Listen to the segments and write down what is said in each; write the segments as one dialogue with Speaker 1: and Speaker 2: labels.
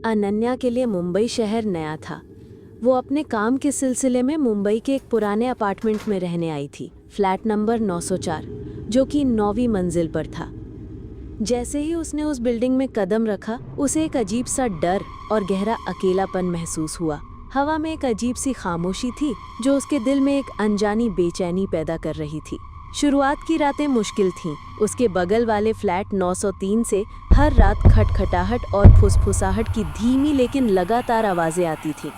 Speaker 1: अनन्या के लिए मुंबई शहर नया था। वो अपने काम के सिलसिले में मुंबई के एक पुराने अपार्टमेंट में रहने आई थी, फ्लैट नंबर 904, जो कि 9वीं मंजिल पर था। जैसे ही उसने उस बिल्डिंग में कदम रखा, उसे एक अजीब सा डर और गहरा अकेलापन महसूस हुआ। हवा में एक अजीब सी खामोशी थी जो उसके दिल में एक अनजानी बेचैनी पैदा कर रही थी। शुरुआत की रातें मुश्किल थीं। उसके बगल वाले फ्लैट 903 से हर रात खटखटाहट और फुसफुसाहट की धीमी लेकिन लगातार आवाज़ें आती थीं।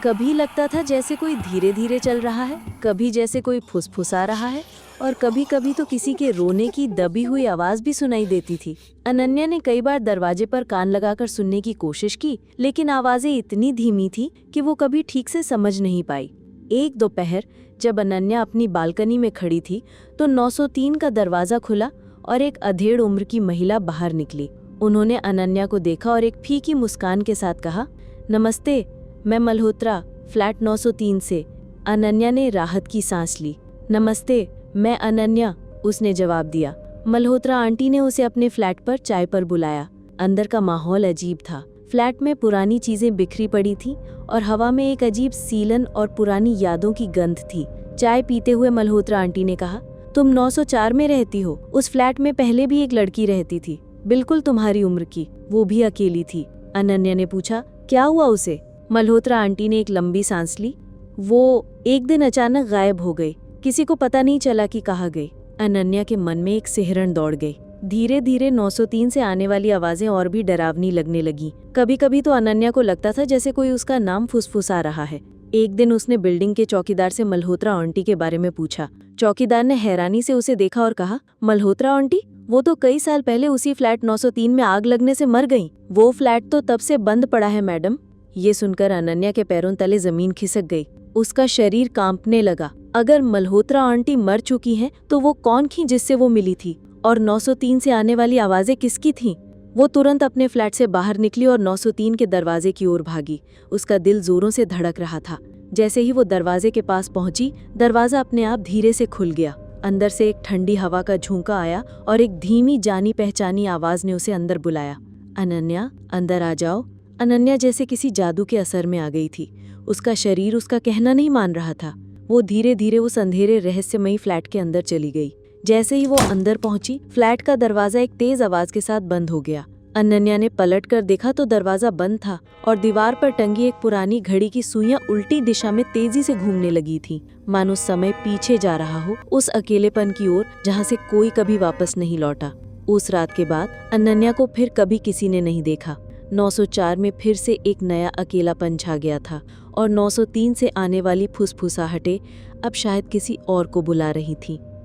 Speaker 1: कभी लगता था जैसे कोई धीरे धीरे चल रहा है, कभी जैसे कोई फुसफुसा रहा है, और कभी कभी तो किसी के रोने की दबी हुई आवाज़ भी सुनाई देती थी। अनन्या ने कई बार दरवाजे पर कान लगाकर सुनने की कोशिश की, लेकिन आवाज़ें इतनी धीमी थी कि वो कभी ठीक से समझ नहीं पाई। एक दोपहर जब अनन्या अपनी बालकनी में खड़ी थी तो 903 का दरवाज़ा खुला और एक अधेड़ उम्र की महिला बाहर निकली। उन्होंने अनन्या को देखा और एक फीकी मुस्कान के साथ कहा, नमस्ते, मैं मल्होत्रा, फ्लैट 903 से। अनन्या ने राहत की सांस ली। नमस्ते, मैं अनन्या, उसने जवाब दिया। मल्होत्रा आंटी ने उसे अपने फ्लैट पर चाय पर बुलाया। अंदर का माहौल अजीब था। फ्लैट में पुरानी चीजें बिखरी पड़ी थीं और हवा में एक अजीब सीलन और पुरानी यादों की गंध थी। चाय पीते हुए मल्होत्रा आंटी ने कहा, तुम 904 में रहती हो? उस फ्लैट में पहले भी एक लड़की रहती थी, बिल्कुल तुम्हारी उम्र की, वो भी अकेली थी। अनन्या ने पूछा, क्या हुआ उसे? मल्होत्रा आंटी ने एक लंबी सांस ली। वो एक दिन अचानक गायब हो गई, किसी को पता नहीं चला कि कहाँ गई। अनन्या के मन में एक सिहरन दौड़ गई। धीरे धीरे 903 से आने वाली आवाजें और भी डरावनी लगने लगी। कभी कभी तो अनन्या को लगता था जैसे कोई उसका नाम फुसफुसा रहा है। एक दिन उसने बिल्डिंग के चौकीदार से मल्होत्रा आंटी के बारे में पूछा। चौकीदार ने हैरानी से उसे देखा और कहा, मल्होत्रा आंटी? वो तो कई साल पहले उसी फ्लैट 903 में आग लगने से मर गईं। वो फ्लैट तो तब से बंद पड़ा है मैडम। ये सुनकर अनन्या के पैरों तले जमीन खिसक गई। उसका शरीर कांपने लगा। अगर मल्होत्रा आंटी मर चुकी हैं तो वो कौन थी जिससे वो मिली थी, और 903 से आने वाली आवाजें किसकी थीं? वो तुरंत अपने फ्लैट से बाहर निकली और 903 के दरवाजे की ओर भागी। उसका दिल जोरों से धड़क रहा था। जैसे ही वो दरवाजे के पास पहुंची, दरवाजा अपने आप धीरे से खुल गया। अंदर से एक ठंडी हवा का झोंका आया और एक धीमी जानी पहचानी आवाज ने उसे अंदर बुलाया। अनन्या, अंदर आ जाओ। अनन्या जैसे किसी जादू के असर में आ गई थी। उसका शरीर उसका कहना नहीं मान रहा था। वो धीरे धीरे उस अंधेरे रहस्यमयी फ्लैट के अंदर चली गई। जैसे ही वो अंदर पहुंची, फ्लैट का दरवाजा एक तेज आवाज के साथ बंद हो गया। अनन्या ने पलट कर देखा तो दरवाजा बंद था और दीवार पर टंगी एक पुरानी घड़ी की सुइयां उल्टी दिशा में तेजी से घूमने लगी थी, मानो समय पीछे जा रहा हो, उस अकेलेपन की ओर जहां से कोई कभी वापस नहीं लौटा। उस रात के बाद अनन्या को फिर कभी किसी ने नहीं देखा। 904 में फिर से एक नया अकेलापन छा गया था और 903 से आने वाली फुसफुसाहटें अब शायद किसी और को बुला रही थीं।